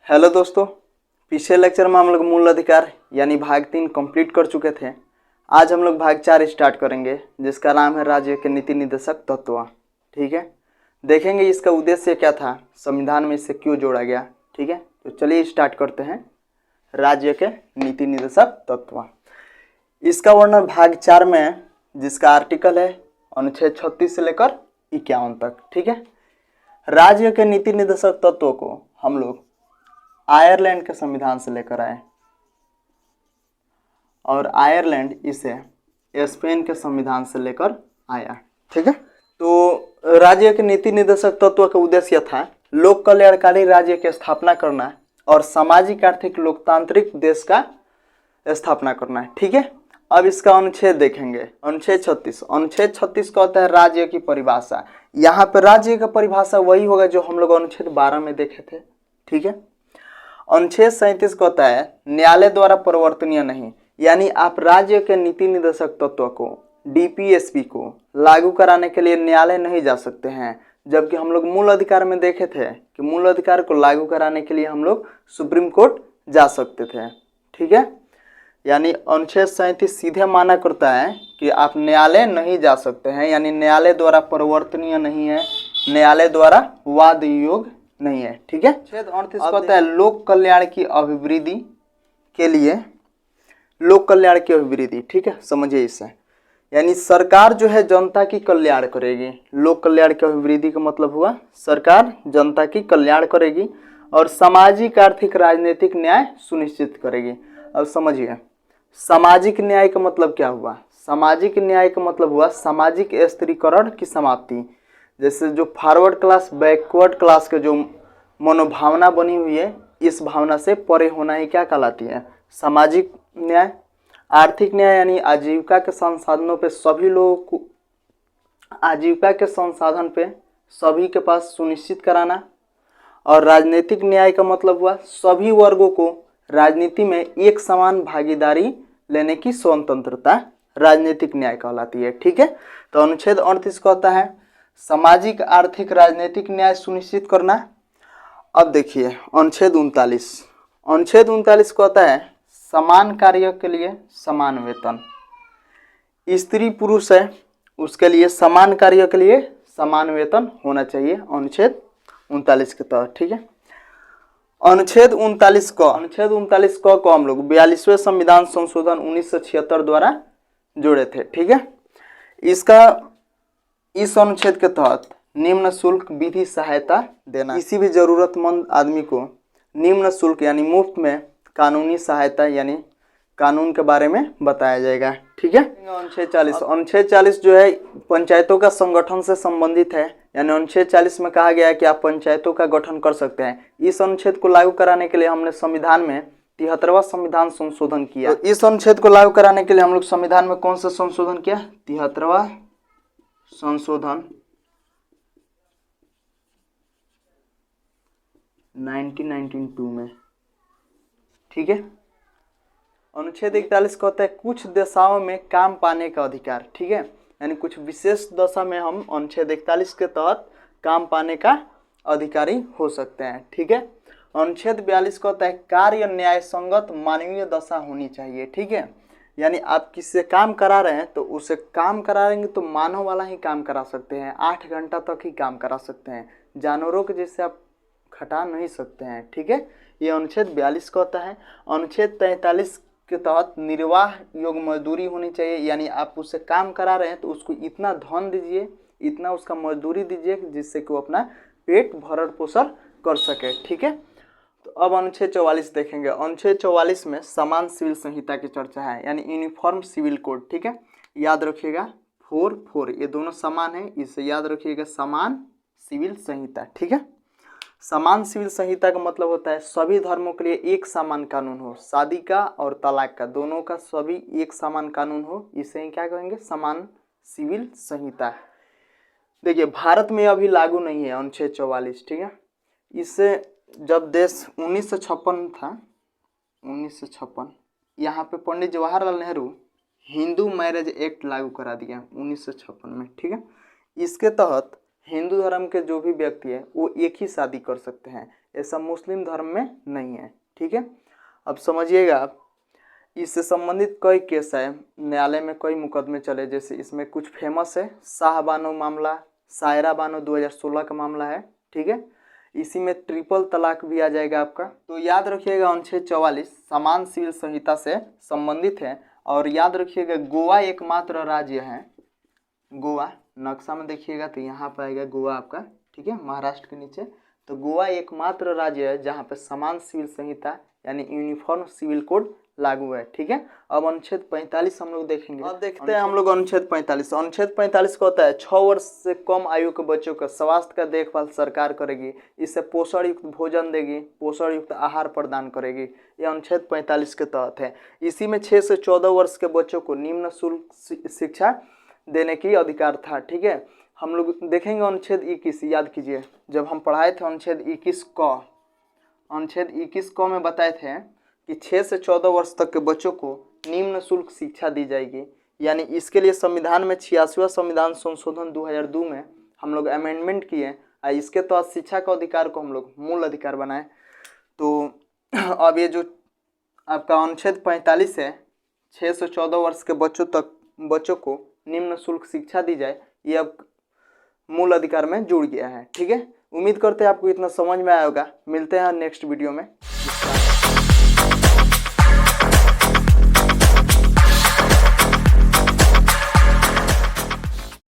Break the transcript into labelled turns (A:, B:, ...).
A: Hello दोस्तों, पिछले lecture में हम लोग मूल अधिकार यानी भाग 3 कंप्लीट कर चुके थे। आज हम लोग भाग 4 स्टार्ट करेंगे जिसका नाम है राज्य के नीति निर्देशक तत्व। ठीक है, देखेंगे इसका उद्देश्य क्या था, संविधान में इसे क्यों जोड़ा गया। ठीक है, तो चलिए स्टार्ट करते हैं। राज्य के नीति निर्देशक तत्व, इसका वर्णन भाग 4 में है, जिसका आर्टिकल है अनुच्छेद 36 से लेकर 51 तक। ठीक है, राज्य के नीति निर्देशक तत्वों को हम लोग आयरलैंड के संविधान से लेकर आए और आयरलैंड इसे स्पेन के संविधान से लेकर आया। ठीक है, तो राज्य के नीति निर्देशक तत्व का उद्देश्य था लोक कल्याणकारी राज्य की स्थापना करना और सामाजिक आर्थिक लोकतांत्रिक देश का स्थापना करना है। ठीक है, अब इसका अनुच्छेद देखेंगे। अनुच्छेद 36 कहता है राज्य की परिभाषा। यहाँ पे राज्य का परिभाषा वही होगा जो हम लोग अनुच्छेद 12 में देखे थे। ठीक है, अनुच्छेद 37 कहता है न्यायालय द्वारा परिवर्तनीय नहीं, यानी आप राज्य के नीति निर्देशक तत्व को डीपीएसपी को लागू कराने के लिए न्यायालय नहीं जा सकते हैं, जबकि हम लोग मूल अधिकार में देखे थे कि मूल अधिकार को लागू कराने के लिए हम लोग सुप्रीम कोर्ट जा सकते थे। ठीक है, यानी अनुच्छेद 37 सीधे माना करता है कि आप न्यायालय नहीं जा सकते हैं, यानी न्यायालय द्वारा परिवर्तनीय नहीं है, न्यायालय द्वारा वाद योग्य नहीं है। ठीक है, अनुच्छेद 38 कहता है लोक कल्याण की अभिवृद्धि के लिए, लोक कल्याण की अभिवृद्धि। ठीक है, समझिए इसे, यानी सरकार जो है जनता की कल्याण करेगी। लोक कल्याण की अभिवृद्धि का मतलब हुआ सरकार जनता की कल्याण करेगी और सामाजिक आर्थिक राजनीतिक न्याय सुनिश्चित करेगी। अब समझिए सामाजिक न्याय का मतलब क्या हुआ। सामाजिक न्याय का मतलब हुआ सामाजिक स्त्रीकरण की समाप्ति। जैसे जो फॉरवर्ड क्लास बैकवर्ड क्लास के जो मनोभावना बनी हुई है, इस भावना से परे होना ही क्या कहलाती है, सामाजिक न्याय। आर्थिक न्याय यानी आजीविका के संसाधनों पे सभी लोगों को, आजीविका के संसाधन पे सभी के पास सुनिश्चित कराना। और राजनीतिक न्याय का मतलब हुआ सभी वर्गों को राजनीति में एक समान भागीदारी लेने की स्वतंत्रता राजनीतिक न्याय कहलाती है। ठीक है, तो अनुच्छेद 38 कहता है सामाजिक आर्थिक राजनीतिक न्याय सुनिश्चित करना। अब देखिए अनुच्छेद 39 कहता है समान कार्य के लिए समान वेतन। स्त्री पुरुष है उसके लिए समान कार्य के लिए समान वेतन होना चाहिए, अनुच्छेद 39 के तहत। ठीक है, अनुच्छेद 39 को हम लोग 42वें संविधान संशोधन 1976 द्वारा जोड़े थे। ठीक है, इस अनुच्छेद के तहत निम्न शुल्क विधि सहायता देना, किसी भी जरूरतमंद आदमी को निम्न शुल्क यानी मुफ्त में कानूनी सहायता यानी कानून के बारे में बताया जाएगा। ठीक है, अनुच्छेद 40 जो है पंचायतों का संगठन से संबंधित है, यानी अनुच्छेद 40 में कहा गया है कि आप पंचायतों का गठन कर सकते हैं। इस अनुच्छेद को लागू कराने के लिए हमने संविधान में 73वां संविधान संशोधन किया। तो इस अनुच्छेद को लागू कराने के लिए हम लोग संविधान में कौन सा संशोधन किया, 73वां संशोधन 1992 में। ठीक है, अनुच्छेद 41 कहता है कुछ दशाओं में काम पाने का अधिकार। ठीक है, यानी कुछ विशेष दशा में हम अनुच्छेद 41 के तहत काम पाने का अधिकारी हो सकते हैं। ठीक है, अनुच्छेद 42 कहता है कार्य न्याय संगत मानवीय दशा होनी चाहिए। ठीक है, यानी आप किससे काम करा रहे हैं तो उसे काम कराएंगे तो मानव वाला ही काम करा सकते हैं, 8 घंटा तक ही काम करा सकते हैं, जानवरों के जैसे आप खटा नहीं सकते हैं। ठीक है, ये अनुच्छेद 42 कहता है। अनुच्छेद 43 के तहत निर्वाह योग्य मजदूरी होनी चाहिए, यानी आप उससे काम करा रहे हैं तो उसको इतना धन दीजिए, इतना उसका मजदूरी दीजिए जिससे कि वो अपना पेट भरण पोषण कर सके। ठीक है, तो अब अनुच्छेद 44 देखेंगे। अनुच्छेद 44 में समान सिविल संहिता की चर्चा है, यानी यूनिफॉर्म सिविल कोड। ठीक है, याद रखिएगा 4 ये दोनों समान है, इसे याद रखिएगा समान सिविल संहिता। ठीक है, समान सिविल संहिता का मतलब होता है सभी धर्मों के लिए एक समान कानून हो, शादी का और तलाक का दोनों का सभी एक समान कानून हो, इसे क्या कहेंगे, समान सिविल संहिता। देखिए भारत में अभी लागू नहीं है अनुच्छेद 44। ठीक है, इससे जब देश 1956 था, 1956 यहाँ पे पंडित जवाहरलाल नेहरू हिंदू मैरिज एक्ट लागू करा दिया 1956 में। ठीक है, इसके तहत हिंदू धर्म के जो भी व्यक्ति है वो एक ही शादी कर सकते हैं, ऐसा मुस्लिम धर्म में नहीं है। ठीक है, अब समझिएगा आप, इससे संबंधित कई केस है, न्यायालय में कई मुकदमे चले। जैसे इसमें कुछ फेमस है, शाह बानो मामला, सायरा बानो 2016 का मामला है। ठीक है, इसी में ट्रिपल तलाक भी आ जाएगा आपका। तो याद रखिएगा अनुच्छेद 44 समान सिविल संहिता से संबंधित है। और याद रखिएगा गोवा एकमात्र राज्य है, गोवा नक्शा में देखिएगा तो यहाँ पर आएगा गोवा आपका। ठीक है, महाराष्ट्र के नीचे। तो गोवा एकमात्र राज्य है जहाँ पे समान सिविल संहिता यानी यूनिफॉर्म सिविल कोड लागू है। ठीक है, अब अनुच्छेद 45 हम लोग देखेंगे। अब देखते हैं हम लोग अनुच्छेद 45। अनुच्छेद 45 का होता है 6 वर्ष से कम आयु के बच्चों का स्वास्थ्य का देखभाल सरकार करेगी, इससे पोषण युक्त भोजन देगी, पोषण युक्त आहार प्रदान करेगी। यह अनुच्छेद 45 के तहत है। इसी में 6 से 14 वर्ष के बच्चों को निम्न शुल्क शिक्षा देने की अधिकार था। ठीक है, हम लोग देखेंगे अनुच्छेद 21। याद कीजिए, जब हम पढ़ाए थे अनुच्छेद 21 क, अनुच्छेद 21 क में बताए थे कि 6 से 14 वर्ष तक के बच्चों को निम्न शुल्क शिक्षा दी जाएगी। यानी इसके लिए संविधान में 86वां संविधान संशोधन 2002 में हम लोग अमेंडमेंट किए, इसके तहत शिक्षा का अधिकार को हम लोग मूल अधिकार बनाए। तो अब ये जो आपका अनुच्छेद 45 है, 6 से 14 वर्ष के बच्चों को निम्न शुल्क शिक्षा दी जाए, ये अब मूल अधिकार में जुड़ गया है। ठीक है, उम्मीद करते हैं आपको इतना समझ में आया होगा। मिलते हैं नेक्स्ट वीडियो में।